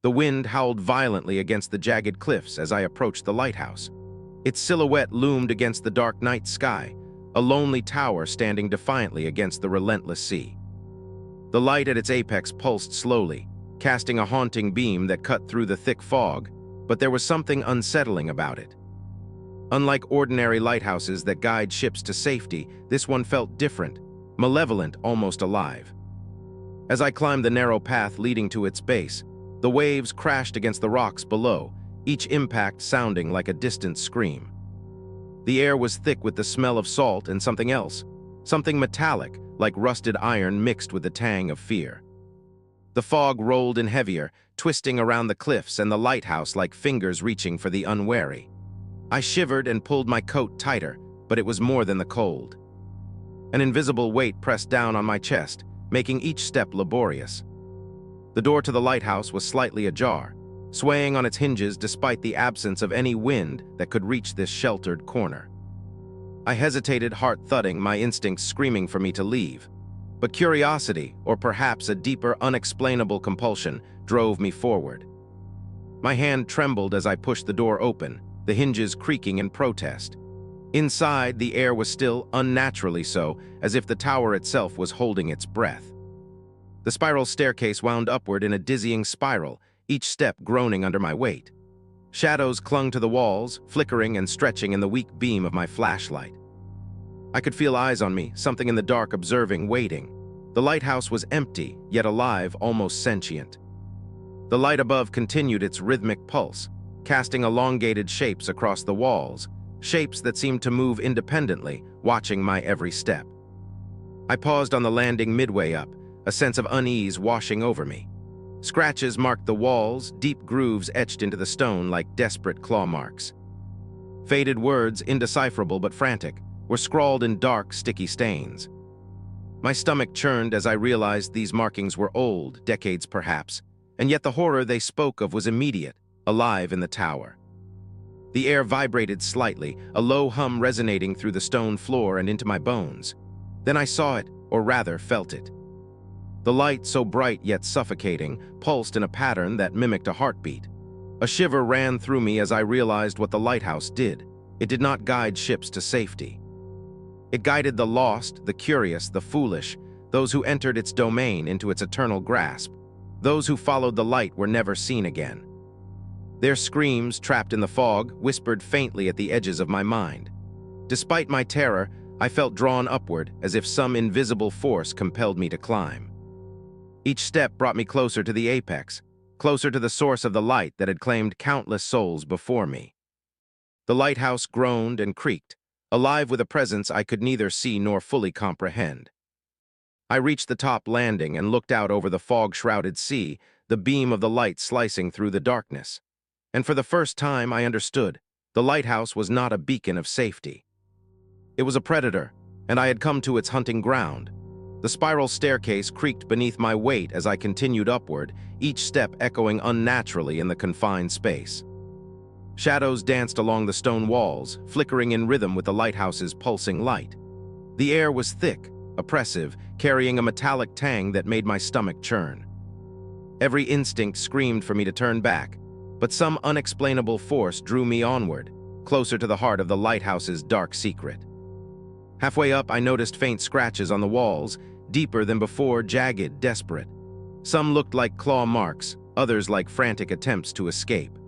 The wind howled violently against the jagged cliffs as I approached the lighthouse. Its silhouette loomed against the dark night sky, a lonely tower standing defiantly against the relentless sea. The light at its apex pulsed slowly, casting a haunting beam that cut through the thick fog, but there was something unsettling about it. Unlike ordinary lighthouses that guide ships to safety, this one felt different, malevolent, almost alive. As I climbed the narrow path leading to its base, the waves crashed against the rocks below, each impact sounding like a distant scream. The air was thick with the smell of salt and something else, something metallic, like rusted iron mixed with the tang of fear. The fog rolled in heavier, twisting around the cliffs and the lighthouse like fingers reaching for the unwary. I shivered and pulled my coat tighter, but it was more than the cold. An invisible weight pressed down on my chest, making each step laborious. The door to the lighthouse was slightly ajar, swaying on its hinges despite the absence of any wind that could reach this sheltered corner. I hesitated, heart thudding, my instincts screaming for me to leave. But curiosity, or perhaps a deeper, unexplainable compulsion, drove me forward. My hand trembled as I pushed the door open, the hinges creaking in protest. Inside, the air was still, unnaturally so, as if the tower itself was holding its breath. The spiral staircase wound upward in a dizzying spiral, each step groaning under my weight. Shadows clung to the walls, flickering and stretching in the weak beam of my flashlight. I could feel eyes on me, something in the dark observing, waiting. The lighthouse was empty, yet alive, almost sentient. The light above continued its rhythmic pulse, casting elongated shapes across the walls, shapes that seemed to move independently, watching my every step. I paused on the landing midway up, a sense of unease washing over me. Scratches marked the walls, deep grooves etched into the stone like desperate claw marks. Faded words, indecipherable but frantic, were scrawled in dark, sticky stains. My stomach churned as I realized these markings were old, decades perhaps, and yet the horror they spoke of was immediate, alive in the tower. The air vibrated slightly, a low hum resonating through the stone floor and into my bones. Then I saw it, or rather felt it. The light, so bright yet suffocating, pulsed in a pattern that mimicked a heartbeat. A shiver ran through me as I realized what the lighthouse did. It did not guide ships to safety. It guided the lost, the curious, the foolish, those who entered its domain into its eternal grasp. Those who followed the light were never seen again. Their screams, trapped in the fog, whispered faintly at the edges of my mind. Despite my terror, I felt drawn upward, as if some invisible force compelled me to climb. Each step brought me closer to the apex, closer to the source of the light that had claimed countless souls before me. The lighthouse groaned and creaked, alive with a presence I could neither see nor fully comprehend. I reached the top landing and looked out over the fog-shrouded sea, the beam of the light slicing through the darkness. And for the first time I understood, the lighthouse was not a beacon of safety. It was a predator, and I had come to its hunting ground. The spiral staircase creaked beneath my weight as I continued upward, each step echoing unnaturally in the confined space. Shadows danced along the stone walls, flickering in rhythm with the lighthouse's pulsing light. The air was thick, oppressive, carrying a metallic tang that made my stomach churn. Every instinct screamed for me to turn back, but some unexplainable force drew me onward, closer to the heart of the lighthouse's dark secret. Halfway up, I noticed faint scratches on the walls, deeper than before, jagged, desperate. Some looked like claw marks, others like frantic attempts to escape.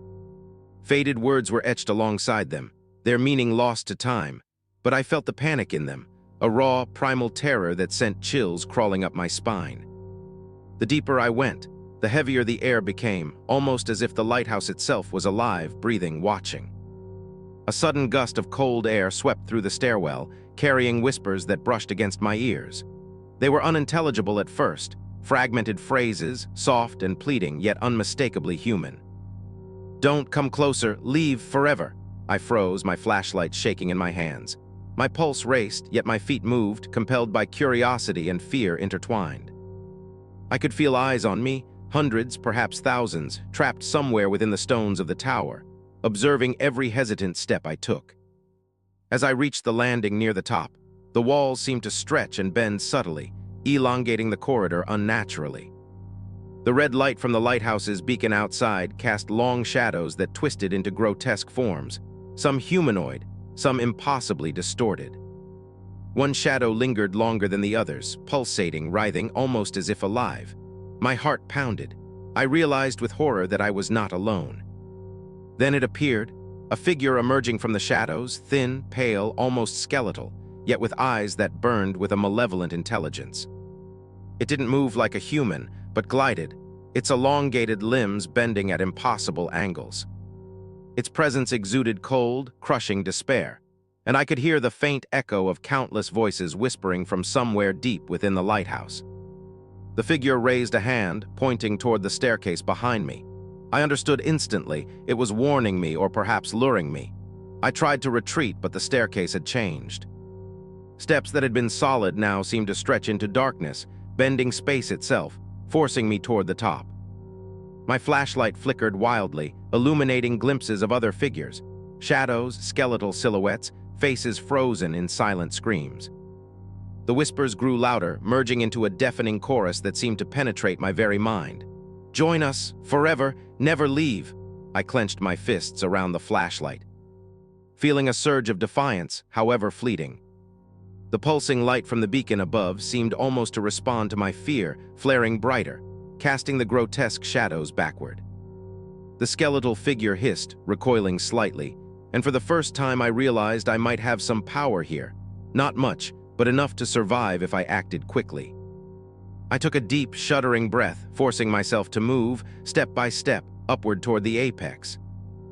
Faded words were etched alongside them, their meaning lost to time, but I felt the panic in them, a raw, primal terror that sent chills crawling up my spine. The deeper I went, the heavier the air became, almost as if the lighthouse itself was alive, breathing, watching. A sudden gust of cold air swept through the stairwell, carrying whispers that brushed against my ears. They were unintelligible at first, fragmented phrases, soft and pleading, yet unmistakably human. "Don't come closer, leave forever." I froze, my flashlight shaking in my hands. My pulse raced, yet my feet moved, compelled by curiosity and fear intertwined. I could feel eyes on me, hundreds, perhaps thousands, trapped somewhere within the stones of the tower, observing every hesitant step I took. As I reached the landing near the top, the walls seemed to stretch and bend subtly, elongating the corridor unnaturally. The red light from the lighthouse's beacon outside cast long shadows that twisted into grotesque forms, some humanoid, some impossibly distorted. One shadow lingered longer than the others, pulsating, writhing, almost as if alive. My heart pounded. I realized with horror that I was not alone. Then it appeared, a figure emerging from the shadows, thin, pale, almost skeletal, yet with eyes that burned with a malevolent intelligence. It didn't move like a human, but glided, its elongated limbs bending at impossible angles. Its presence exuded cold, crushing despair, and I could hear the faint echo of countless voices whispering from somewhere deep within the lighthouse. The figure raised a hand, pointing toward the staircase behind me. I understood instantly it was warning me or perhaps luring me. I tried to retreat, but the staircase had changed. Steps that had been solid now seemed to stretch into darkness, bending space itself, forcing me toward the top. My flashlight flickered wildly, illuminating glimpses of other figures, shadows, skeletal silhouettes, faces frozen in silent screams. The whispers grew louder, merging into a deafening chorus that seemed to penetrate my very mind. "Join us, forever, never leave." I clenched my fists around the flashlight, feeling a surge of defiance, however fleeting. The pulsing light from the beacon above seemed almost to respond to my fear, flaring brighter, casting the grotesque shadows backward. The skeletal figure hissed, recoiling slightly, and for the first time I realized I might have some power here. Not much, but enough to survive if I acted quickly. I took a deep, shuddering breath, forcing myself to move, step by step, upward toward the apex.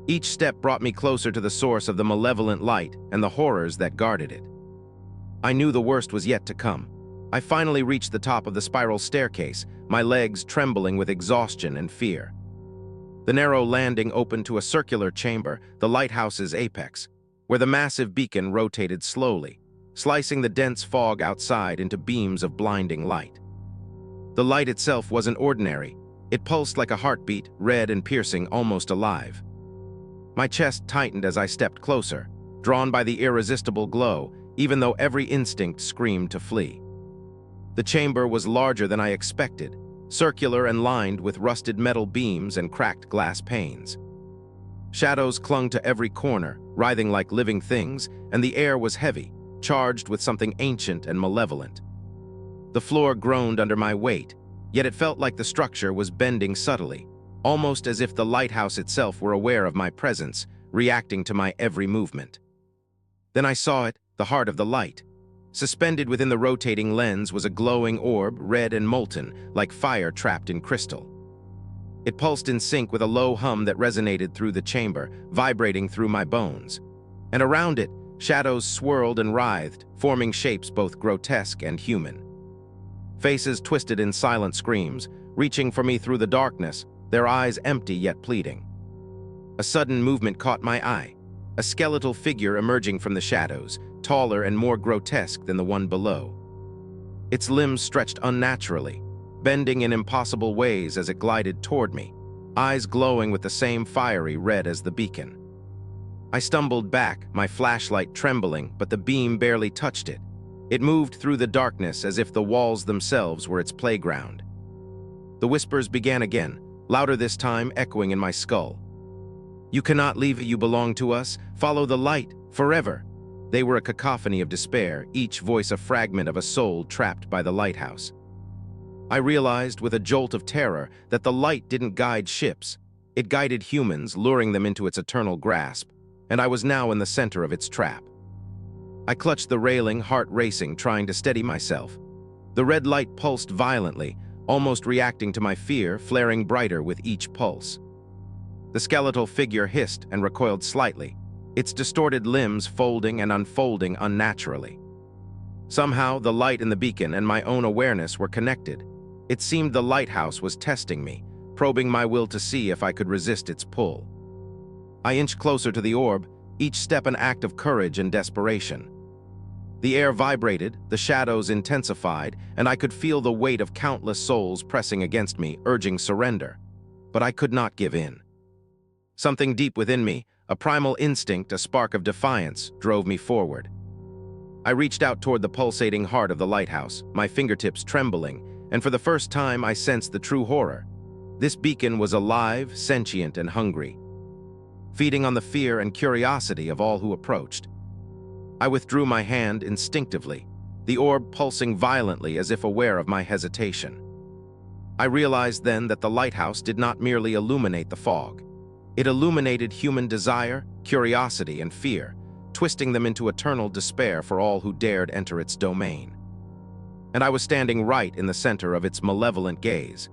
Each step brought me closer to the source of the malevolent light and the horrors that guarded it. I knew the worst was yet to come. I finally reached the top of the spiral staircase, my legs trembling with exhaustion and fear. The narrow landing opened to a circular chamber, the lighthouse's apex, where the massive beacon rotated slowly, slicing the dense fog outside into beams of blinding light. The light itself wasn't ordinary. It pulsed like a heartbeat, red and piercing, almost alive. My chest tightened as I stepped closer, drawn by the irresistible glow, even though every instinct screamed to flee. The chamber was larger than I expected, circular and lined with rusted metal beams and cracked glass panes. Shadows clung to every corner, writhing like living things, and the air was heavy, charged with something ancient and malevolent. The floor groaned under my weight, yet it felt like the structure was bending subtly, almost as if the lighthouse itself were aware of my presence, reacting to my every movement. Then I saw it, the heart of the light. Suspended within the rotating lens was a glowing orb, red and molten, like fire trapped in crystal. It pulsed in sync with a low hum that resonated through the chamber, vibrating through my bones. And around it, shadows swirled and writhed, forming shapes both grotesque and human. Faces twisted in silent screams, reaching for me through the darkness, their eyes empty yet pleading. A sudden movement caught my eye, a skeletal figure emerging from the shadows, taller and more grotesque than the one below. Its limbs stretched unnaturally, bending in impossible ways as it glided toward me, eyes glowing with the same fiery red as the beacon. I stumbled back, my flashlight trembling, but the beam barely touched it. It moved through the darkness as if the walls themselves were its playground. The whispers began again, louder this time, echoing in my skull. "You cannot leave it, you belong to us. Follow the light, forever." They were a cacophony of despair, each voice a fragment of a soul trapped by the lighthouse. I realized with a jolt of terror that the light didn't guide ships. It guided humans, luring them into its eternal grasp, and I was now in the center of its trap. I clutched the railing, heart racing, trying to steady myself. The red light pulsed violently, almost reacting to my fear, flaring brighter with each pulse. The skeletal figure hissed and recoiled slightly, its distorted limbs folding and unfolding unnaturally. Somehow, the light in the beacon and my own awareness were connected. It seemed the lighthouse was testing me, probing my will to see if I could resist its pull. I inched closer to the orb, each step an act of courage and desperation. The air vibrated, the shadows intensified, and I could feel the weight of countless souls pressing against me, urging surrender. But I could not give in. Something deep within me, a primal instinct, a spark of defiance, drove me forward. I reached out toward the pulsating heart of the lighthouse, my fingertips trembling, and for the first time I sensed the true horror. This beacon was alive, sentient, and hungry, feeding on the fear and curiosity of all who approached. I withdrew my hand instinctively, the orb pulsing violently as if aware of my hesitation. I realized then that the lighthouse did not merely illuminate the fog. It illuminated human desire, curiosity, and fear, twisting them into eternal despair for all who dared enter its domain. And I was standing right in the center of its malevolent gaze.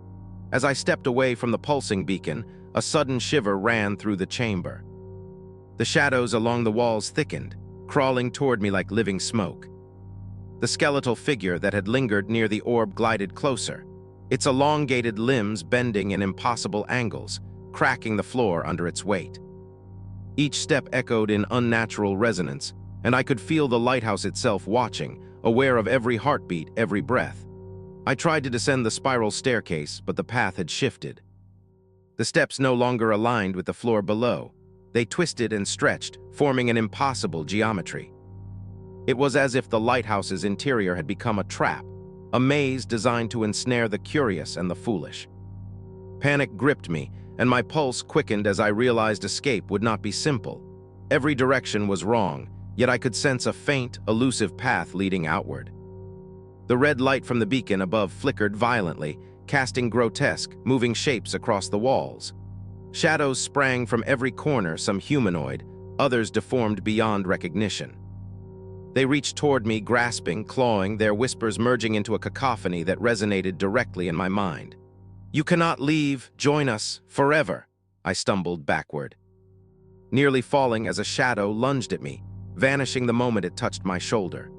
As I stepped away from the pulsing beacon, a sudden shiver ran through the chamber. The shadows along the walls thickened, crawling toward me like living smoke. The skeletal figure that had lingered near the orb glided closer, its elongated limbs bending in impossible angles, cracking the floor under its weight. Each step echoed in unnatural resonance, and I could feel the lighthouse itself watching, aware of every heartbeat, every breath. I tried to descend the spiral staircase, but the path had shifted. The steps no longer aligned with the floor below. They twisted and stretched, forming an impossible geometry. It was as if the lighthouse's interior had become a trap, a maze designed to ensnare the curious and the foolish. Panic gripped me, and my pulse quickened as I realized escape would not be simple. Every direction was wrong, yet I could sense a faint, elusive path leading outward. The red light from the beacon above flickered violently, casting grotesque, moving shapes across the walls. Shadows sprang from every corner, some humanoid, others deformed beyond recognition. They reached toward me, grasping, clawing, their whispers merging into a cacophony that resonated directly in my mind. "You cannot leave, join us, forever," I stumbled backward, nearly falling as a shadow lunged at me, vanishing the moment it touched my shoulder.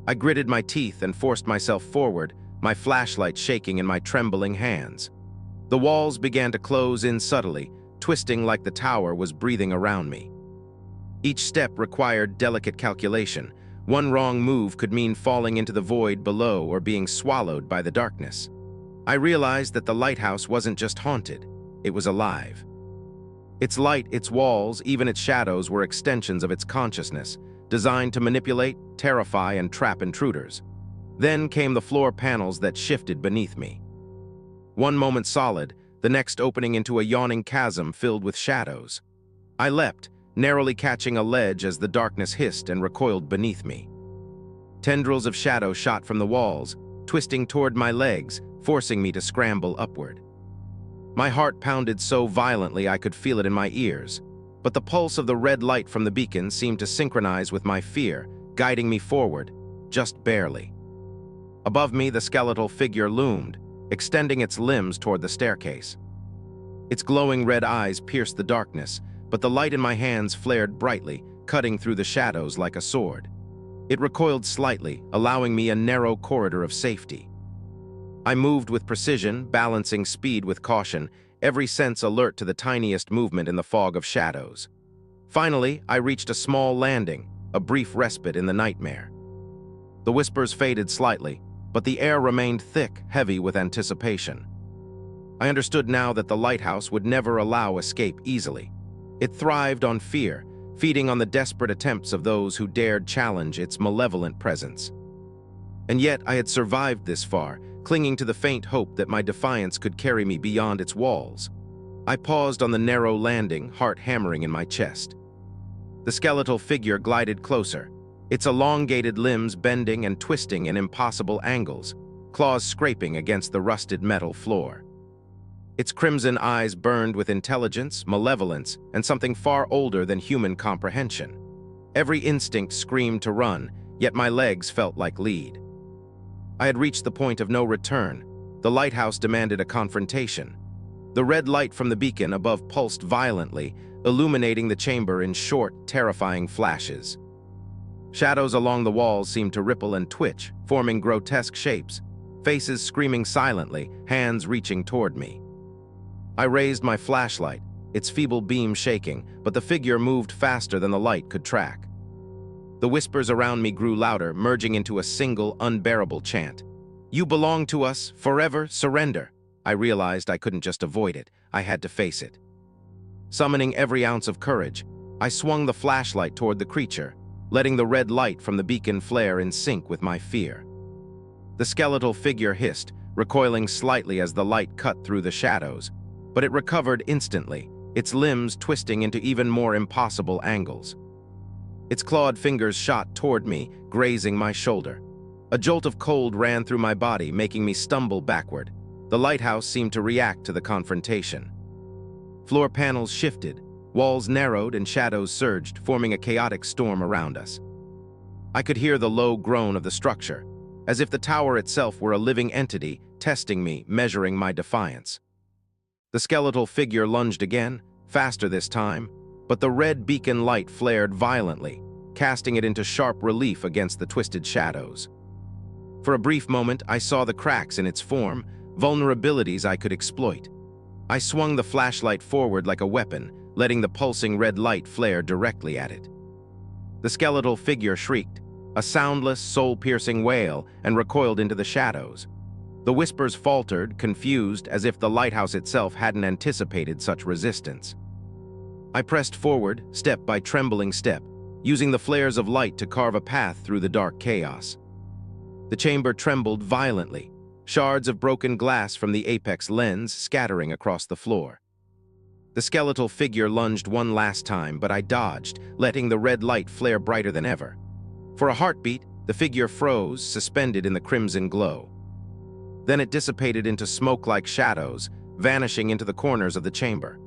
I gritted my teeth and forced myself forward, my flashlight shaking in my trembling hands. The walls began to close in subtly, twisting like the tower was breathing around me. Each step required delicate calculation. One wrong move could mean falling into the void below or being swallowed by the darkness. I realized that the lighthouse wasn't just haunted, it was alive. Its light, its walls, even its shadows were extensions of its consciousness, designed to manipulate, terrify, and trap intruders. Then came the floor panels that shifted beneath me. One moment solid, the next opening into a yawning chasm filled with shadows. I leapt, narrowly catching a ledge as the darkness hissed and recoiled beneath me. Tendrils of shadow shot from the walls, twisting toward my legs, forcing me to scramble upward. My heart pounded so violently I could feel it in my ears, but the pulse of the red light from the beacon seemed to synchronize with my fear, guiding me forward, just barely. Above me, the skeletal figure loomed, extending its limbs toward the staircase. Its glowing red eyes pierced the darkness, but the light in my hands flared brightly, cutting through the shadows like a sword. It recoiled slightly, allowing me a narrow corridor of safety. I moved with precision, balancing speed with caution, every sense alert to the tiniest movement in the fog of shadows. Finally, I reached a small landing, a brief respite in the nightmare. The whispers faded slightly, but the air remained thick, heavy with anticipation. I understood now that the lighthouse would never allow escape easily. It thrived on fear, feeding on the desperate attempts of those who dared challenge its malevolent presence. And yet I had survived this far, clinging to the faint hope that my defiance could carry me beyond its walls. I paused on the narrow landing, heart hammering in my chest. The skeletal figure glided closer, its elongated limbs bending and twisting in impossible angles, claws scraping against the rusted metal floor. Its crimson eyes burned with intelligence, malevolence, and something far older than human comprehension. Every instinct screamed to run, yet my legs felt like lead. I had reached the point of no return. The lighthouse demanded a confrontation. The red light from the beacon above pulsed violently, illuminating the chamber in short, terrifying flashes. Shadows along the walls seemed to ripple and twitch, forming grotesque shapes, faces screaming silently, hands reaching toward me. I raised my flashlight, its feeble beam shaking, but the figure moved faster than the light could track. The whispers around me grew louder, merging into a single, unbearable chant. "You belong to us, forever, surrender." I realized I couldn't just avoid it, I had to face it. Summoning every ounce of courage, I swung the flashlight toward the creature, letting the red light from the beacon flare in sync with my fear. The skeletal figure hissed, recoiling slightly as the light cut through the shadows, but it recovered instantly, its limbs twisting into even more impossible angles. Its clawed fingers shot toward me, grazing my shoulder. A jolt of cold ran through my body, making me stumble backward. The lighthouse seemed to react to the confrontation. Floor panels shifted, walls narrowed, and shadows surged, forming a chaotic storm around us. I could hear the low groan of the structure, as if the tower itself were a living entity, testing me, measuring my defiance. The skeletal figure lunged again, faster this time, but the red beacon light flared violently, casting it into sharp relief against the twisted shadows. For a brief moment, I saw the cracks in its form, vulnerabilities I could exploit. I swung the flashlight forward like a weapon, letting the pulsing red light flare directly at it. The skeletal figure shrieked, a soundless, soul-piercing wail, and recoiled into the shadows. The whispers faltered, confused, as if the lighthouse itself hadn't anticipated such resistance. I pressed forward, step by trembling step, using the flares of light to carve a path through the dark chaos. The chamber trembled violently, shards of broken glass from the apex lens scattering across the floor. The skeletal figure lunged one last time, but I dodged, letting the red light flare brighter than ever. For a heartbeat, the figure froze, suspended in the crimson glow. Then it dissipated into smoke-like shadows, vanishing into the corners of the chamber.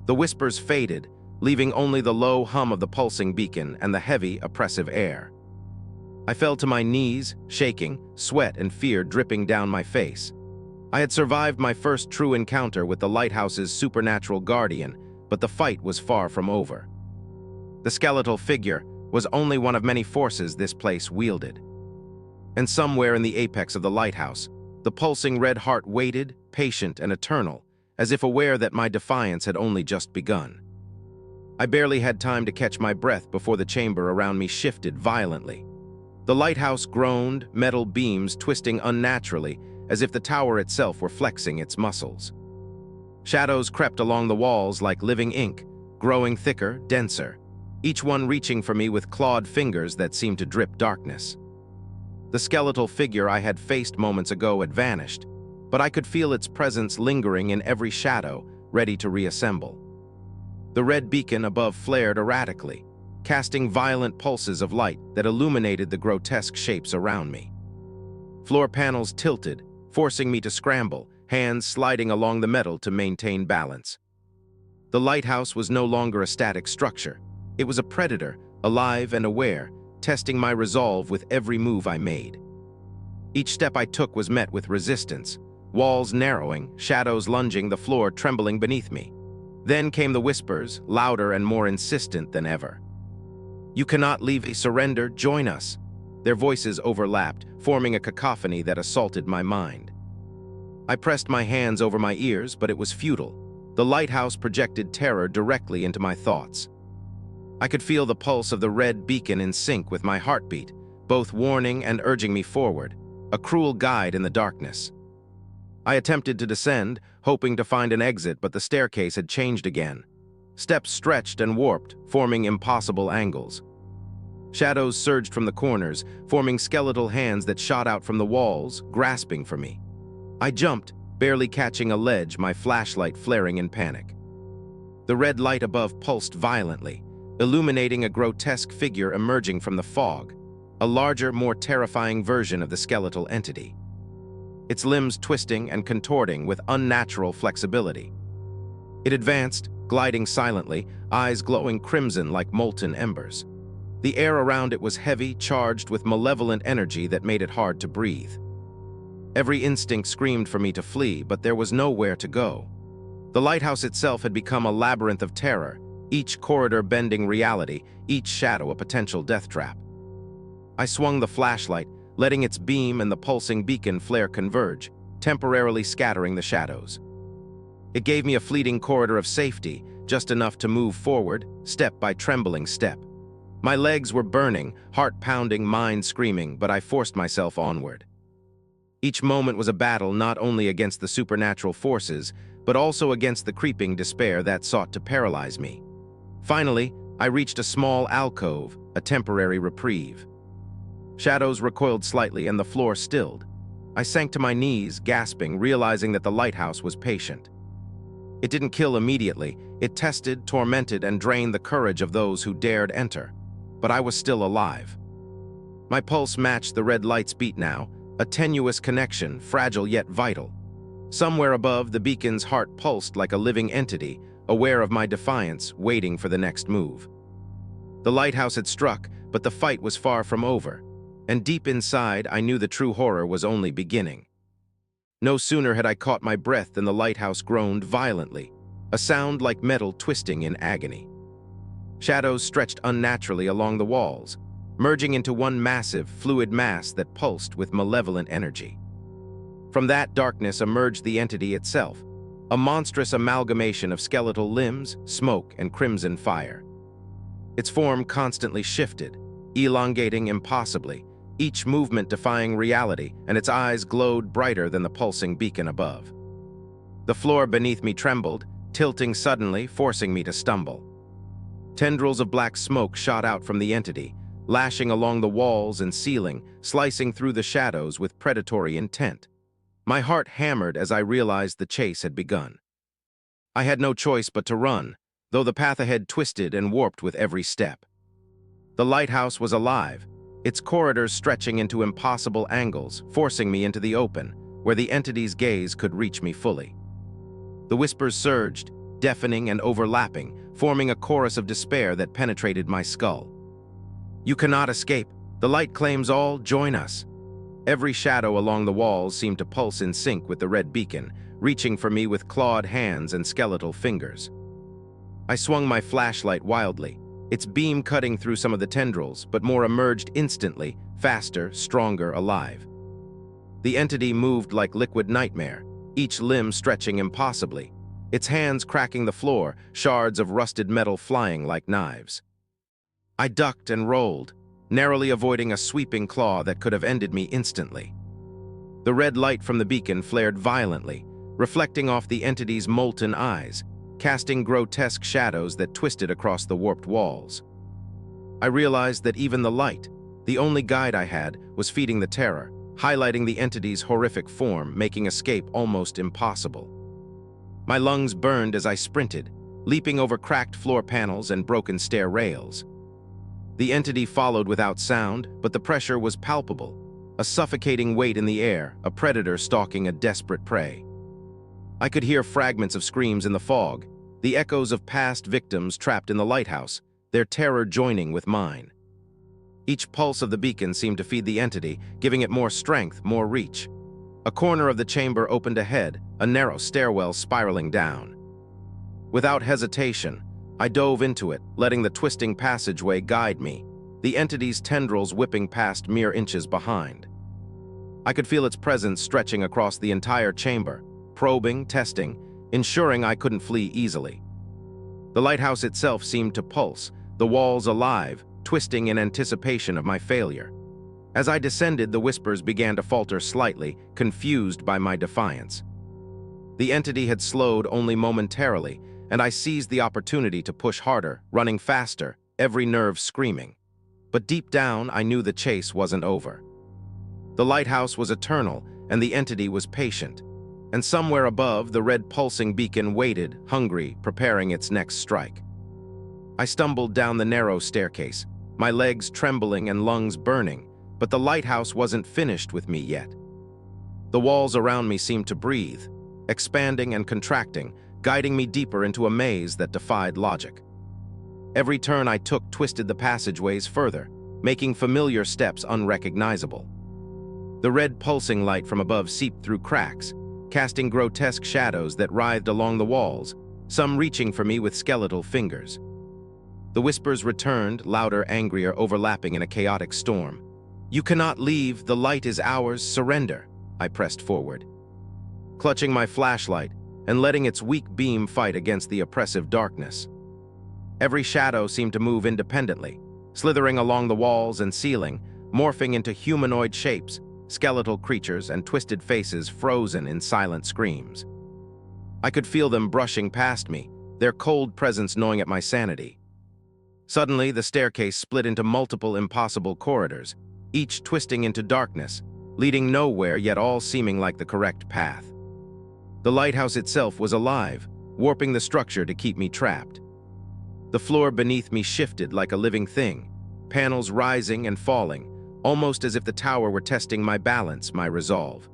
The whispers faded, leaving only the low hum of the pulsing beacon and the heavy, oppressive air. I fell to my knees, shaking, sweat and fear dripping down my face. I had survived my first true encounter with the lighthouse's supernatural guardian, but the fight was far from over. The skeletal figure was only one of many forces this place wielded. And somewhere in the apex of the lighthouse, the pulsing red heart waited, patient and eternal, as if aware that my defiance had only just begun. I barely had time to catch my breath before the chamber around me shifted violently. The lighthouse groaned, metal beams twisting unnaturally, as if the tower itself were flexing its muscles. Shadows crept along the walls like living ink, growing thicker, denser, each one reaching for me with clawed fingers that seemed to drip darkness. The skeletal figure I had faced moments ago had vanished, but I could feel its presence lingering in every shadow, ready to reassemble. The red beacon above flared erratically, casting violent pulses of light that illuminated the grotesque shapes around me. Floor panels tilted, forcing me to scramble, hands sliding along the metal to maintain balance. The lighthouse was no longer a static structure. It was a predator, alive and aware, testing my resolve with every move I made. Each step I took was met with resistance, walls narrowing, shadows lunging, the floor trembling beneath me. Then came the whispers, louder and more insistent than ever. "You cannot leave. Surrender, join us." Their voices overlapped, forming a cacophony that assaulted my mind. I pressed my hands over my ears, but it was futile. The lighthouse projected terror directly into my thoughts. I could feel the pulse of the red beacon in sync with my heartbeat, both warning and urging me forward, a cruel guide in the darkness. I attempted to descend, hoping to find an exit, but the staircase had changed again. Steps stretched and warped, forming impossible angles. Shadows surged from the corners, forming skeletal hands that shot out from the walls, grasping for me. I jumped, barely catching a ledge, my flashlight flaring in panic. The red light above pulsed violently, illuminating a grotesque figure emerging from the fog, a larger, more terrifying version of the skeletal entity. Its limbs twisting and contorting with unnatural flexibility. It advanced, gliding silently, eyes glowing crimson like molten embers. The air around it was heavy, charged with malevolent energy that made it hard to breathe. Every instinct screamed for me to flee, but there was nowhere to go. The lighthouse itself had become a labyrinth of terror, each corridor bending reality, each shadow a potential death trap. I swung the flashlight, letting its beam and the pulsing beacon flare converge, temporarily scattering the shadows. It gave me a fleeting corridor of safety, just enough to move forward, step by trembling step. My legs were burning, heart pounding, mind screaming, but I forced myself onward. Each moment was a battle not only against the supernatural forces, but also against the creeping despair that sought to paralyze me. Finally, I reached a small alcove, a temporary reprieve. Shadows recoiled slightly and the floor stilled. I sank to my knees, gasping, realizing that the lighthouse was patient. It didn't kill immediately. It tested, tormented, and drained the courage of those who dared enter. But I was still alive. My pulse matched the red light's beat now, a tenuous connection, fragile yet vital. Somewhere above, the beacon's heart pulsed like a living entity, aware of my defiance, waiting for the next move. The lighthouse had struck, but the fight was far from over, and deep inside, I knew the true horror was only beginning. No sooner had I caught my breath than the lighthouse groaned violently, a sound like metal twisting in agony. Shadows stretched unnaturally along the walls, merging into one massive, fluid mass that pulsed with malevolent energy. From that darkness emerged the entity itself, a monstrous amalgamation of skeletal limbs, smoke, and crimson fire. Its form constantly shifted, elongating impossibly, each movement defying reality, and its eyes glowed brighter than the pulsing beacon above. The floor beneath me trembled, tilting suddenly, forcing me to stumble. Tendrils of black smoke shot out from the entity, lashing along the walls and ceiling, slicing through the shadows with predatory intent. My heart hammered as I realized the chase had begun. I had no choice but to run, though the path ahead twisted and warped with every step. The lighthouse was alive, its corridors stretching into impossible angles, forcing me into the open, where the entity's gaze could reach me fully. The whispers surged, deafening and overlapping, forming a chorus of despair that penetrated my skull. "You cannot escape. The light claims all. Join us." Every shadow along the walls seemed to pulse in sync with the red beacon, reaching for me with clawed hands and skeletal fingers. I swung my flashlight wildly, its beam cutting through some of the tendrils, but more emerged instantly, faster, stronger, alive. The entity moved like liquid nightmare, each limb stretching impossibly, its hands cracking the floor, shards of rusted metal flying like knives. I ducked and rolled, narrowly avoiding a sweeping claw that could have ended me instantly. The red light from the beacon flared violently, reflecting off the entity's molten eyes, casting grotesque shadows that twisted across the warped walls. I realized that even the light, the only guide I had, was feeding the terror, highlighting the entity's horrific form, making escape almost impossible. My lungs burned as I sprinted, leaping over cracked floor panels and broken stair rails. The entity followed without sound, but the pressure was palpable, a suffocating weight in the air, a predator stalking a desperate prey. I could hear fragments of screams in the fog, the echoes of past victims trapped in the lighthouse, their terror joining with mine. Each pulse of the beacon seemed to feed the entity, giving it more strength, more reach. A corner of the chamber opened ahead, a narrow stairwell spiraling down. Without hesitation, I dove into it, letting the twisting passageway guide me, the entity's tendrils whipping past mere inches behind. I could feel its presence stretching across the entire chamber, probing, testing, ensuring I couldn't flee easily. The lighthouse itself seemed to pulse, the walls alive, twisting in anticipation of my failure. As I descended, the whispers began to falter slightly, confused by my defiance. The entity had slowed only momentarily, and I seized the opportunity to push harder, running faster, every nerve screaming. But deep down, I knew the chase wasn't over. The lighthouse was eternal, and the entity was patient. And somewhere above, the red pulsing beacon waited, hungry, preparing its next strike. I stumbled down the narrow staircase, my legs trembling and lungs burning, but the lighthouse wasn't finished with me yet. The walls around me seemed to breathe, expanding and contracting, guiding me deeper into a maze that defied logic. Every turn I took twisted the passageways further, making familiar steps unrecognizable. The red pulsing light from above seeped through cracks, casting grotesque shadows that writhed along the walls, some reaching for me with skeletal fingers. The whispers returned, louder, angrier, overlapping in a chaotic storm. "You cannot leave, the light is ours, surrender." I pressed forward, clutching my flashlight and letting its weak beam fight against the oppressive darkness. Every shadow seemed to move independently, slithering along the walls and ceiling, morphing into humanoid shapes, skeletal creatures and twisted faces frozen in silent screams. I could feel them brushing past me, their cold presence gnawing at my sanity. Suddenly, the staircase split into multiple impossible corridors, each twisting into darkness, leading nowhere yet all seeming like the correct path. The lighthouse itself was alive, warping the structure to keep me trapped. The floor beneath me shifted like a living thing, panels rising and falling, almost as if the tower were testing my balance, my resolve.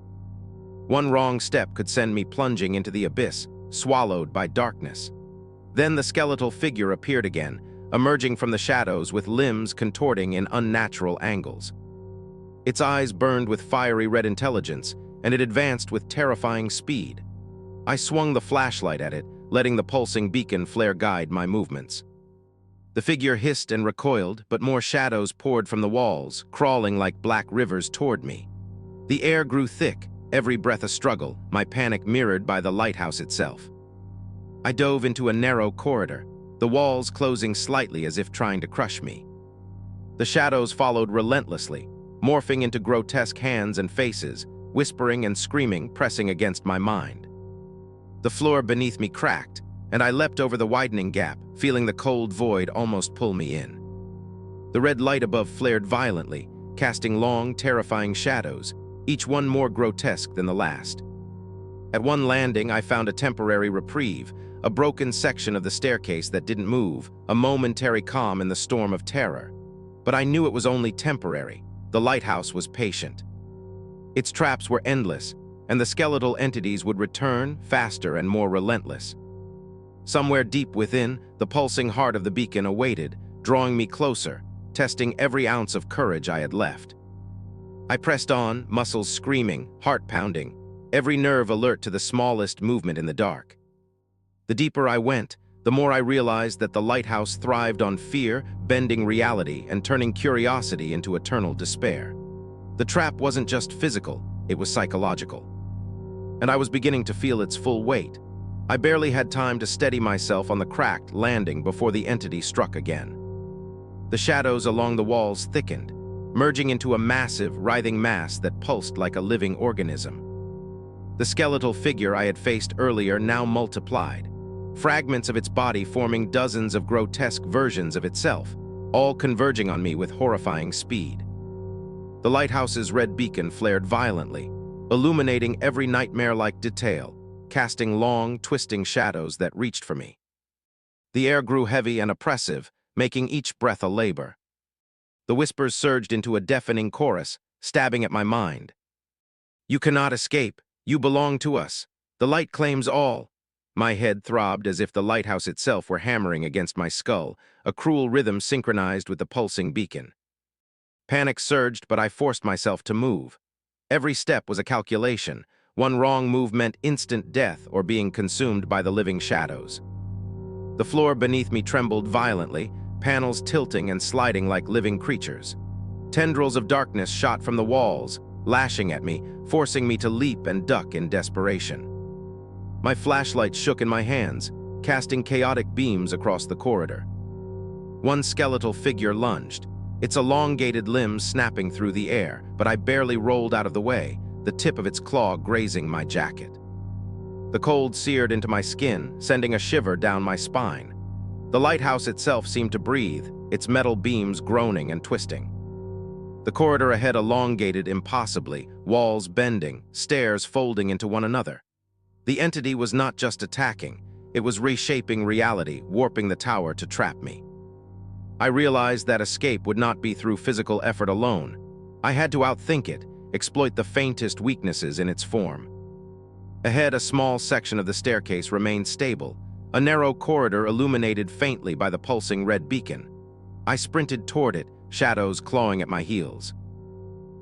One wrong step could send me plunging into the abyss, swallowed by darkness. Then the skeletal figure appeared again, emerging from the shadows with limbs contorting in unnatural angles. Its eyes burned with fiery red intelligence, and it advanced with terrifying speed. I swung the flashlight at it, letting the pulsing beacon flare guide my movements. The figure hissed and recoiled, but more shadows poured from the walls, crawling like black rivers toward me. The air grew thick, every breath a struggle, my panic mirrored by the lighthouse itself. I dove into a narrow corridor, the walls closing slightly as if trying to crush me. The shadows followed relentlessly, morphing into grotesque hands and faces, whispering and screaming, pressing against my mind. The floor beneath me cracked, and I leapt over the widening gap, feeling the cold void almost pull me in. The red light above flared violently, casting long, terrifying shadows, each one more grotesque than the last. At one landing, I found a temporary reprieve, a broken section of the staircase that didn't move, a momentary calm in the storm of terror. But I knew it was only temporary. The lighthouse was patient. Its traps were endless, and the skeletal entities would return faster and more relentless. Somewhere deep within, the pulsing heart of the beacon awaited, drawing me closer, testing every ounce of courage I had left. I pressed on, muscles screaming, heart pounding, every nerve alert to the smallest movement in the dark. The deeper I went, the more I realized that the lighthouse thrived on fear, bending reality and turning curiosity into eternal despair. The trap wasn't just physical, it was psychological. And I was beginning to feel its full weight. I barely had time to steady myself on the cracked landing before the entity struck again. The shadows along the walls thickened, merging into a massive, writhing mass that pulsed like a living organism. The skeletal figure I had faced earlier now multiplied, fragments of its body forming dozens of grotesque versions of itself, all converging on me with horrifying speed. The lighthouse's red beacon flared violently, illuminating every nightmare-like detail, casting long, twisting shadows that reached for me. The air grew heavy and oppressive, making each breath a labor. The whispers surged into a deafening chorus, stabbing at my mind. "You cannot escape. You belong to us. The light claims all." My head throbbed as if the lighthouse itself were hammering against my skull, a cruel rhythm synchronized with the pulsing beacon. Panic surged, but I forced myself to move. Every step was a calculation. One wrong move meant instant death or being consumed by the living shadows. The floor beneath me trembled violently, panels tilting and sliding like living creatures. Tendrils of darkness shot from the walls, lashing at me, forcing me to leap and duck in desperation. My flashlight shook in my hands, casting chaotic beams across the corridor. One skeletal figure lunged, its elongated limbs snapping through the air, but I barely rolled out of the way, the tip of its claw grazing my jacket. The cold seared into my skin, sending a shiver down my spine. The lighthouse itself seemed to breathe, its metal beams groaning and twisting. The corridor ahead elongated impossibly, walls bending, stairs folding into one another. The entity was not just attacking, it was reshaping reality, warping the tower to trap me. I realized that escape would not be through physical effort alone. I had to outthink it, exploit the faintest weaknesses in its form. Ahead, a small section of the staircase remained stable, a narrow corridor illuminated faintly by the pulsing red beacon. I sprinted toward it, shadows clawing at my heels.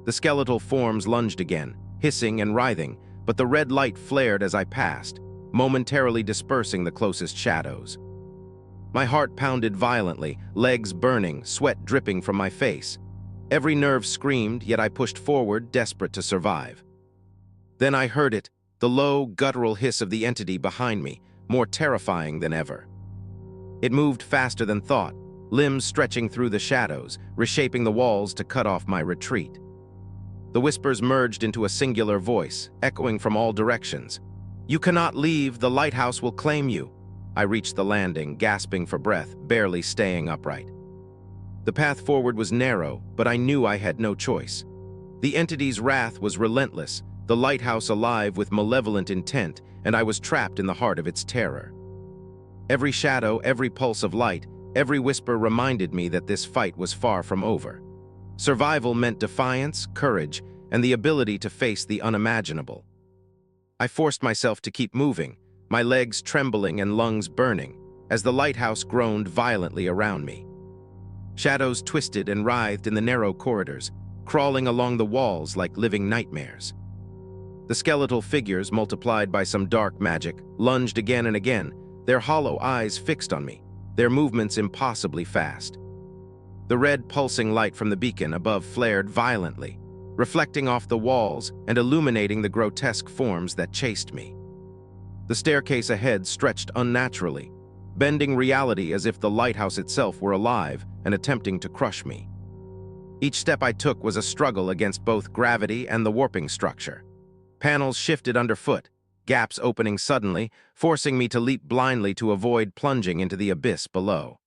The skeletal forms lunged again, hissing and writhing, but the red light flared as I passed, momentarily dispersing the closest shadows. My heart pounded violently, legs burning, sweat dripping from my face. Every nerve screamed, yet I pushed forward, desperate to survive. Then I heard it, the low, guttural hiss of the entity behind me, more terrifying than ever. It moved faster than thought, limbs stretching through the shadows, reshaping the walls to cut off my retreat. The whispers merged into a singular voice, echoing from all directions. "You cannot leave, the lighthouse will claim you." I reached the landing, gasping for breath, barely staying upright. The path forward was narrow, but I knew I had no choice. The entity's wrath was relentless, the lighthouse alive with malevolent intent, and I was trapped in the heart of its terror. Every shadow, every pulse of light, every whisper reminded me that this fight was far from over. Survival meant defiance, courage, and the ability to face the unimaginable. I forced myself to keep moving, my legs trembling and lungs burning, as the lighthouse groaned violently around me. Shadows twisted and writhed in the narrow corridors, crawling along the walls like living nightmares. The skeletal figures, multiplied by some dark magic, lunged again and again, their hollow eyes fixed on me, their movements impossibly fast. The red pulsing light from the beacon above flared violently, reflecting off the walls and illuminating the grotesque forms that chased me. The staircase ahead stretched unnaturally, bending reality as if the lighthouse itself were alive and attempting to crush me. Each step I took was a struggle against both gravity and the warping structure. Panels shifted underfoot, gaps opening suddenly, forcing me to leap blindly to avoid plunging into the abyss below.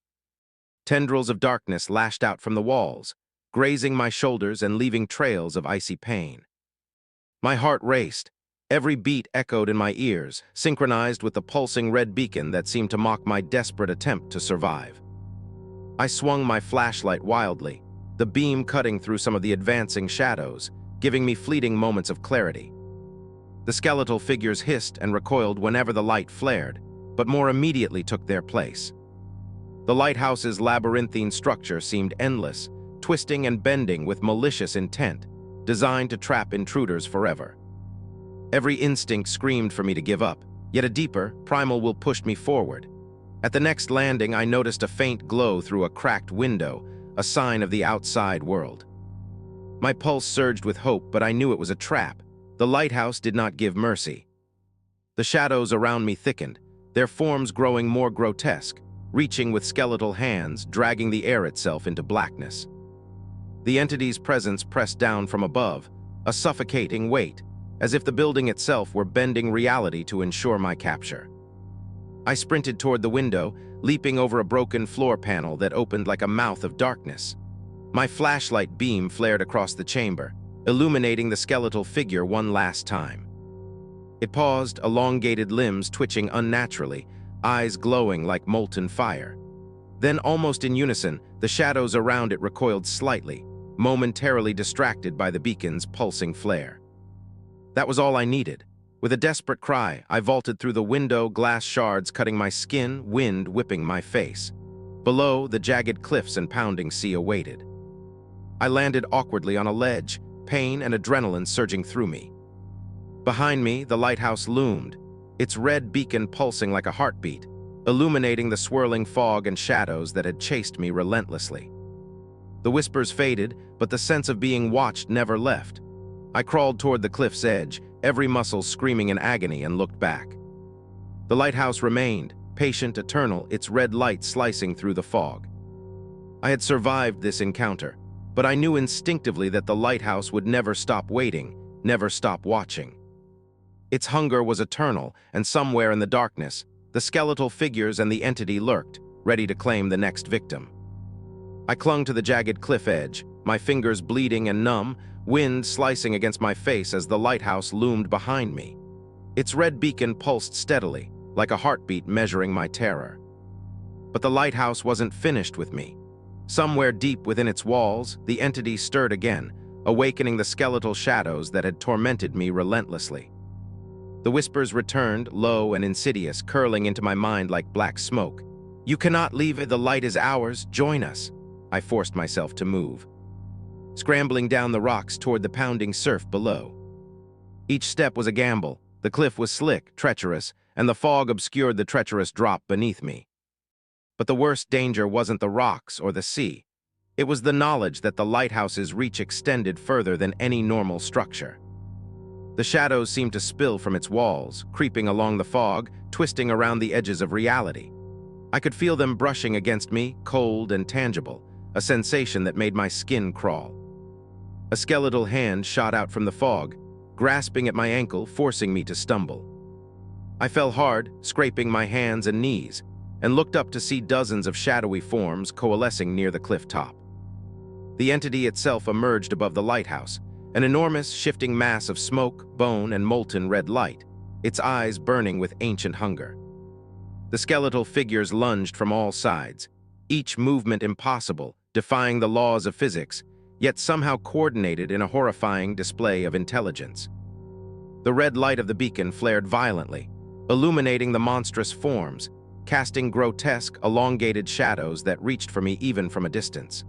Tendrils of darkness lashed out from the walls, grazing my shoulders and leaving trails of icy pain. My heart raced. Every beat echoed in my ears, synchronized with the pulsing red beacon that seemed to mock my desperate attempt to survive. I swung my flashlight wildly, the beam cutting through some of the advancing shadows, giving me fleeting moments of clarity. The skeletal figures hissed and recoiled whenever the light flared, but more immediately took their place. The lighthouse's labyrinthine structure seemed endless, twisting and bending with malicious intent, designed to trap intruders forever. Every instinct screamed for me to give up, yet a deeper, primal will pushed me forward. At the next landing, I noticed a faint glow through a cracked window, a sign of the outside world. My pulse surged with hope, but I knew it was a trap. The lighthouse did not give mercy. The shadows around me thickened, their forms growing more grotesque, reaching with skeletal hands, dragging the air itself into blackness. The entity's presence pressed down from above, a suffocating weight, as if the building itself were bending reality to ensure my capture. I sprinted toward the window, leaping over a broken floor panel that opened like a mouth of darkness. My flashlight beam flared across the chamber, illuminating the skeletal figure one last time. It paused, elongated limbs twitching unnaturally, eyes glowing like molten fire. Then, almost in unison, the shadows around it recoiled slightly, momentarily distracted by the beacon's pulsing flare. That was all I needed. With a desperate cry, I vaulted through the window, glass shards cutting my skin, wind whipping my face. Below, the jagged cliffs and pounding sea awaited. I landed awkwardly on a ledge, pain and adrenaline surging through me. Behind me, the lighthouse loomed, its red beacon pulsing like a heartbeat, illuminating the swirling fog and shadows that had chased me relentlessly. The whispers faded, but the sense of being watched never left. I crawled toward the cliff's edge, every muscle screaming in agony, and looked back. The lighthouse remained, patient, eternal, its red light slicing through the fog. I had survived this encounter, but I knew instinctively that the lighthouse would never stop waiting, never stop watching. Its hunger was eternal, and somewhere in the darkness, the skeletal figures and the entity lurked, ready to claim the next victim. I clung to the jagged cliff edge, my fingers bleeding and numb, wind slicing against my face as the lighthouse loomed behind me. Its red beacon pulsed steadily, like a heartbeat measuring my terror. But the lighthouse wasn't finished with me. Somewhere deep within its walls, the entity stirred again, awakening the skeletal shadows that had tormented me relentlessly. The whispers returned, low and insidious, curling into my mind like black smoke. "You cannot leave it, the light is ours, join us." I forced myself to move, scrambling down the rocks toward the pounding surf below. Each step was a gamble. The cliff was slick, treacherous, and the fog obscured the treacherous drop beneath me. But the worst danger wasn't the rocks or the sea. It was the knowledge that the lighthouse's reach extended further than any normal structure. The shadows seemed to spill from its walls, creeping along the fog, twisting around the edges of reality. I could feel them brushing against me, cold and tangible, a sensation that made my skin crawl. A skeletal hand shot out from the fog, grasping at my ankle, forcing me to stumble. I fell hard, scraping my hands and knees, and looked up to see dozens of shadowy forms coalescing near the cliff top. The entity itself emerged above the lighthouse, an enormous, shifting mass of smoke, bone, and molten red light, its eyes burning with ancient hunger. The skeletal figures lunged from all sides, each movement impossible, defying the laws of physics, yet somehow coordinated in a horrifying display of intelligence. The red light of the beacon flared violently, illuminating the monstrous forms, casting grotesque, elongated shadows that reached for me even from a distance.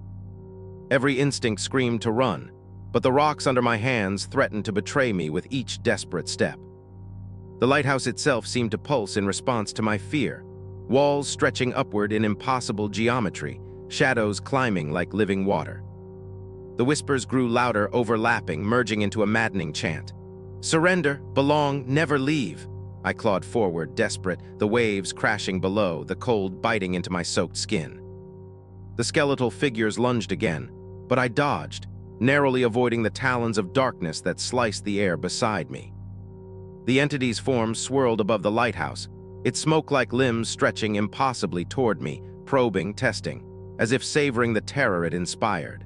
Every instinct screamed to run, but the rocks under my hands threatened to betray me with each desperate step. The lighthouse itself seemed to pulse in response to my fear, walls stretching upward in impossible geometry, shadows climbing like living water. The whispers grew louder, overlapping, merging into a maddening chant. "Surrender, belong, never leave." I clawed forward, desperate, the waves crashing below, the cold biting into my soaked skin. The skeletal figures lunged again, but I dodged, narrowly avoiding the talons of darkness that sliced the air beside me. The entity's form swirled above the lighthouse, its smoke-like limbs stretching impossibly toward me, probing, testing, as if savoring the terror it inspired.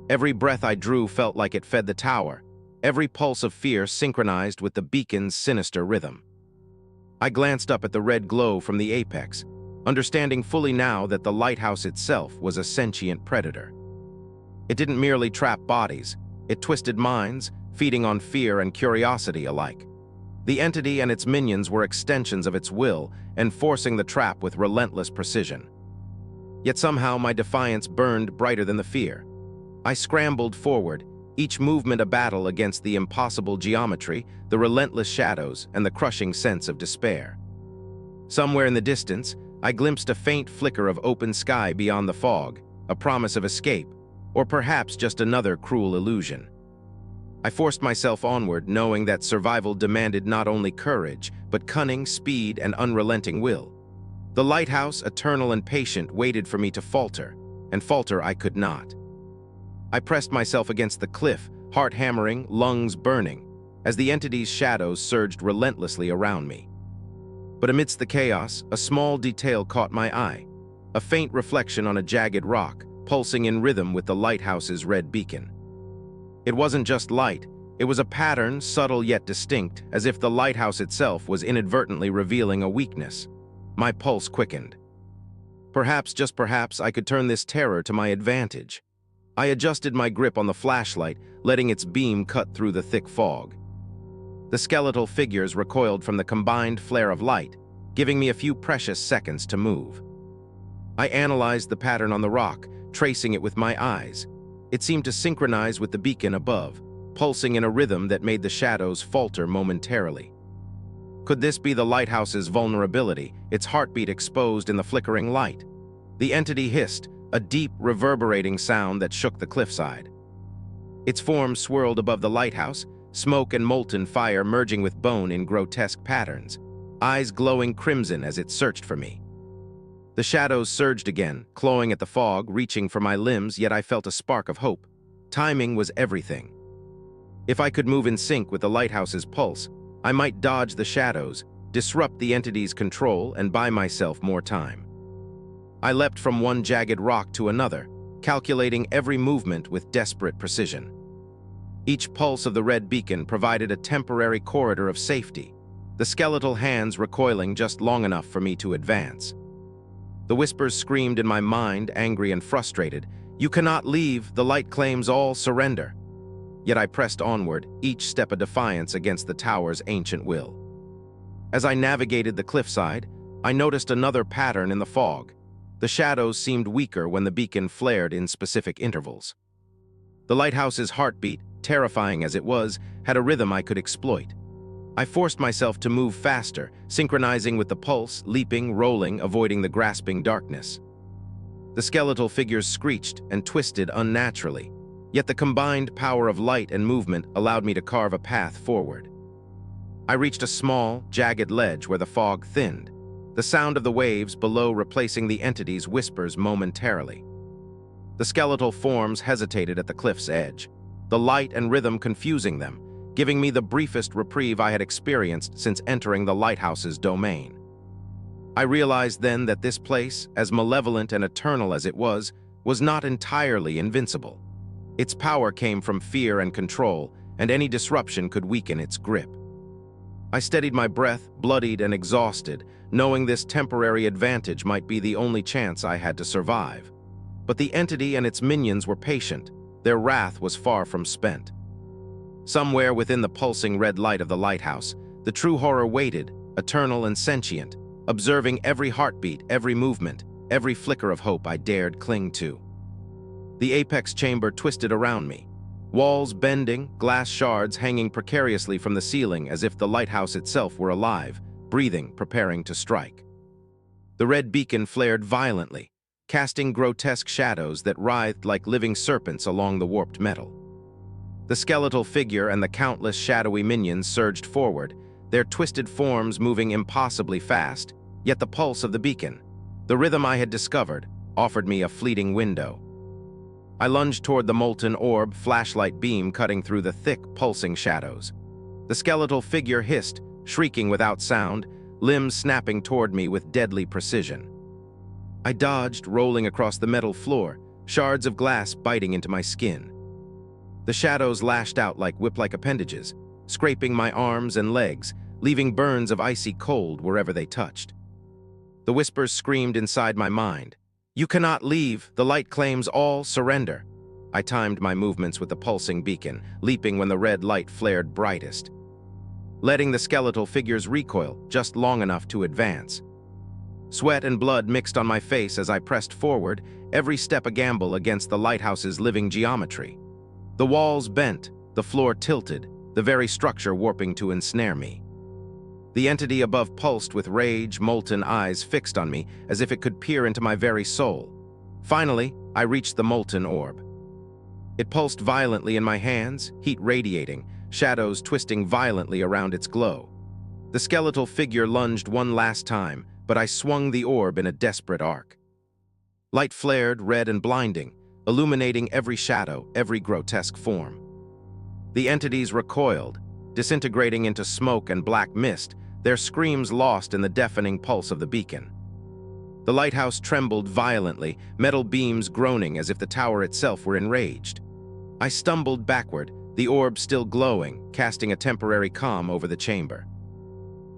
Every breath I drew felt like it fed the tower, every pulse of fear synchronized with the beacon's sinister rhythm. I glanced up at the red glow from the apex, understanding fully now that the lighthouse itself was a sentient predator. It didn't merely trap bodies, it twisted minds, feeding on fear and curiosity alike. The entity and its minions were extensions of its will, enforcing the trap with relentless precision. Yet somehow my defiance burned brighter than the fear. I scrambled forward, each movement a battle against the impossible geometry, the relentless shadows, and the crushing sense of despair. Somewhere in the distance, I glimpsed a faint flicker of open sky beyond the fog, a promise of escape, or perhaps just another cruel illusion. I forced myself onward, knowing that survival demanded not only courage, but cunning, speed, and unrelenting will. The lighthouse, eternal and patient, waited for me to falter, and falter I could not. I pressed myself against the cliff, heart hammering, lungs burning, as the entity's shadows surged relentlessly around me. But amidst the chaos, a small detail caught my eye, a faint reflection on a jagged rock, pulsing in rhythm with the lighthouse's red beacon. It wasn't just light, it was a pattern, subtle yet distinct, as if the lighthouse itself was inadvertently revealing a weakness. My pulse quickened. Perhaps, just perhaps, I could turn this terror to my advantage. I adjusted my grip on the flashlight, letting its beam cut through the thick fog. The skeletal figures recoiled from the combined flare of light, giving me a few precious seconds to move. I analyzed the pattern on the rock, tracing it with my eyes. It seemed to synchronize with the beacon above, pulsing in a rhythm that made the shadows falter momentarily. Could this be the lighthouse's vulnerability, its heartbeat exposed in the flickering light? The entity hissed, a deep, reverberating sound that shook the cliffside. Its form swirled above the lighthouse, smoke and molten fire merging with bone in grotesque patterns, eyes glowing crimson as it searched for me. The shadows surged again, clawing at the fog, reaching for my limbs, yet I felt a spark of hope. Timing was everything. If I could move in sync with the lighthouse's pulse, I might dodge the shadows, disrupt the entity's control, and buy myself more time. I leapt from one jagged rock to another, calculating every movement with desperate precision. Each pulse of the red beacon provided a temporary corridor of safety, the skeletal hands recoiling just long enough for me to advance. The whispers screamed in my mind, angry and frustrated. "You cannot leave, the light claims all, surrender." Yet I pressed onward, each step a defiance against the tower's ancient will. As I navigated the cliffside, I noticed another pattern in the fog. The shadows seemed weaker when the beacon flared in specific intervals. The lighthouse's heartbeat, terrifying as it was, had a rhythm I could exploit. I forced myself to move faster, synchronizing with the pulse, leaping, rolling, avoiding the grasping darkness. The skeletal figures screeched and twisted unnaturally, yet the combined power of light and movement allowed me to carve a path forward. I reached a small, jagged ledge where the fog thinned, the sound of the waves below replacing the entity's whispers momentarily. The skeletal forms hesitated at the cliff's edge, the light and rhythm confusing them, giving me the briefest reprieve I had experienced since entering the lighthouse's domain. I realized then that this place, as malevolent and eternal as it was not entirely invincible. Its power came from fear and control, and any disruption could weaken its grip. I steadied my breath, bloodied and exhausted, knowing this temporary advantage might be the only chance I had to survive. But the entity and its minions were patient. Their wrath was far from spent. Somewhere within the pulsing red light of the lighthouse, the true horror waited, eternal and sentient, observing every heartbeat, every movement, every flicker of hope I dared cling to. The apex chamber twisted around me, walls bending, glass shards hanging precariously from the ceiling as if the lighthouse itself were alive, breathing, preparing to strike. The red beacon flared violently, casting grotesque shadows that writhed like living serpents along the warped metal. The skeletal figure and the countless shadowy minions surged forward, their twisted forms moving impossibly fast, yet the pulse of the beacon, the rhythm I had discovered, offered me a fleeting window. I lunged toward the molten orb, flashlight beam cutting through the thick, pulsing shadows. The skeletal figure hissed, shrieking without sound, limbs snapping toward me with deadly precision. I dodged, rolling across the metal floor, shards of glass biting into my skin. The shadows lashed out like whip-like appendages, scraping my arms and legs, leaving burns of icy cold wherever they touched. The whispers screamed inside my mind. "You cannot leave, the light claims all, surrender." I timed my movements with the pulsing beacon, leaping when the red light flared brightest, letting the skeletal figures recoil just long enough to advance. Sweat and blood mixed on my face as I pressed forward, every step a gamble against the lighthouse's living geometry. The walls bent, the floor tilted, the very structure warping to ensnare me. The entity above pulsed with rage, molten eyes fixed on me as if it could peer into my very soul. Finally, I reached the molten orb. It pulsed violently in my hands, heat radiating, shadows twisting violently around its glow. The skeletal figure lunged one last time, but I swung the orb in a desperate arc. Light flared, red and blinding, illuminating every shadow, every grotesque form. The entities recoiled, disintegrating into smoke and black mist, their screams lost in the deafening pulse of the beacon. The lighthouse trembled violently, metal beams groaning as if the tower itself were enraged. I stumbled backward, the orb still glowing, casting a temporary calm over the chamber.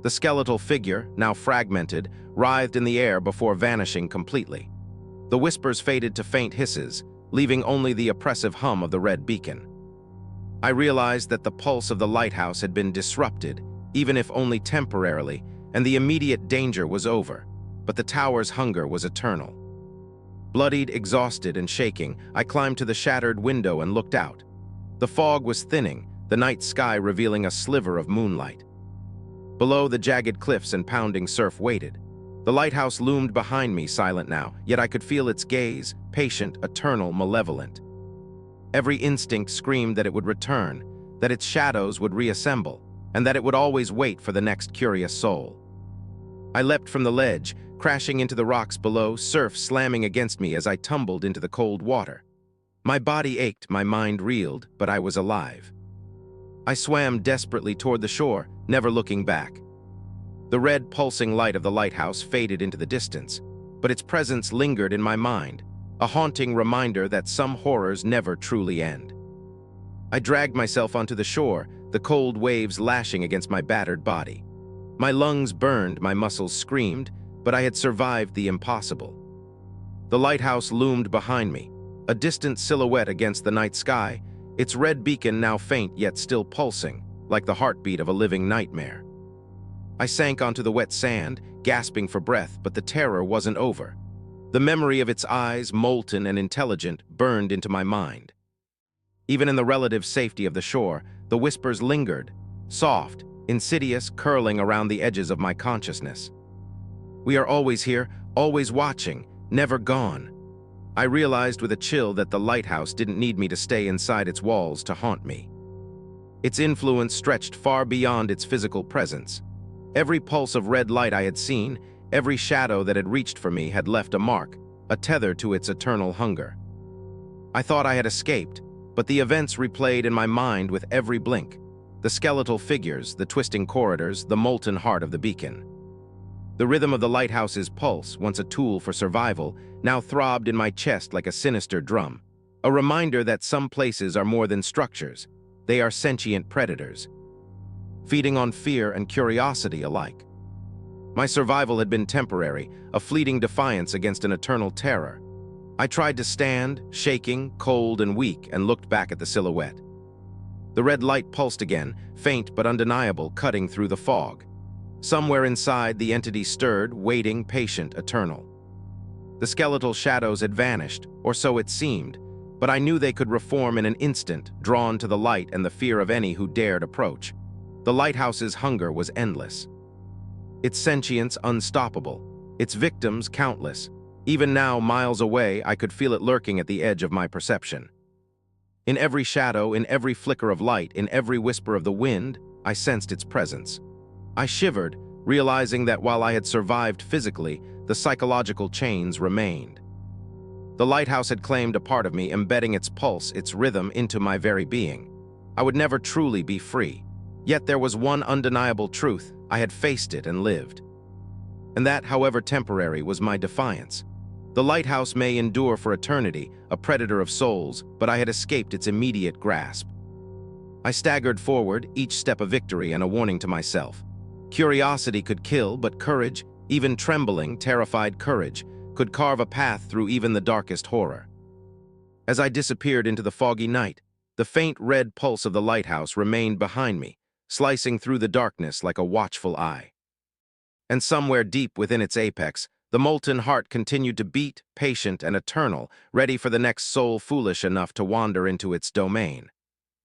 The skeletal figure, now fragmented, writhed in the air before vanishing completely. The whispers faded to faint hisses, leaving only the oppressive hum of the red beacon. I realized that the pulse of the lighthouse had been disrupted, even if only temporarily, and the immediate danger was over, but the tower's hunger was eternal. Bloodied, exhausted, and shaking, I climbed to the shattered window and looked out. The fog was thinning, the night sky revealing a sliver of moonlight. Below, the jagged cliffs and pounding surf waited. The lighthouse loomed behind me, silent now, yet I could feel its gaze, patient, eternal, malevolent. Every instinct screamed that it would return, that its shadows would reassemble, and that it would always wait for the next curious soul. I leapt from the ledge, crashing into the rocks below, surf slamming against me as I tumbled into the cold water. My body ached, my mind reeled, but I was alive. I swam desperately toward the shore, never looking back. The red, pulsing light of the lighthouse faded into the distance, but its presence lingered in my mind, a haunting reminder that some horrors never truly end. I dragged myself onto the shore, the cold waves lashing against my battered body. My lungs burned, my muscles screamed, but I had survived the impossible. The lighthouse loomed behind me, a distant silhouette against the night sky, its red beacon now faint yet still pulsing, like the heartbeat of a living nightmare. I sank onto the wet sand, gasping for breath, but the terror wasn't over. The memory of its eyes, molten and intelligent, burned into my mind. Even in the relative safety of the shore, the whispers lingered, soft, insidious, curling around the edges of my consciousness. We are always here, always watching, never gone. I realized with a chill that the lighthouse didn't need me to stay inside its walls to haunt me. Its influence stretched far beyond its physical presence. Every pulse of red light I had seen, every shadow that had reached for me had left a mark, a tether to its eternal hunger. I thought I had escaped, but the events replayed in my mind with every blink. The skeletal figures, the twisting corridors, the molten heart of the beacon. The rhythm of the lighthouse's pulse, once a tool for survival, now throbbed in my chest like a sinister drum, A reminder that some places are more than structures. They are sentient predators, feeding on fear and curiosity alike. My survival had been temporary, a fleeting defiance against an eternal terror. I tried to stand, shaking, cold and weak, and looked back at the silhouette. The red light pulsed again, faint but undeniable, cutting through the fog. Somewhere inside, the entity stirred, waiting, patient, eternal. The skeletal shadows had vanished, or so it seemed, but I knew they could reform in an instant, drawn to the light and the fear of any who dared approach. The lighthouse's hunger was endless, its sentience unstoppable, its victims countless. Even now, miles away, I could feel it lurking at the edge of my perception. In every shadow, in every flicker of light, in every whisper of the wind, I sensed its presence. I shivered, realizing that while I had survived physically, the psychological chains remained. The lighthouse had claimed a part of me, embedding its pulse, its rhythm into my very being. I would never truly be free. Yet there was one undeniable truth: I had faced it and lived. And that, however temporary, was my defiance. The lighthouse may endure for eternity, a predator of souls, but I had escaped its immediate grasp. I staggered forward, each step a victory and a warning to myself. Curiosity could kill, but courage, even trembling, terrified courage, could carve a path through even the darkest horror. As I disappeared into the foggy night, the faint red pulse of the lighthouse remained behind me, slicing through the darkness like a watchful eye. And somewhere deep within its apex, the molten heart continued to beat, patient and eternal, ready for the next soul foolish enough to wander into its domain.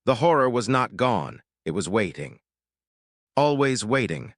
The horror was not gone, it was waiting. Always waiting,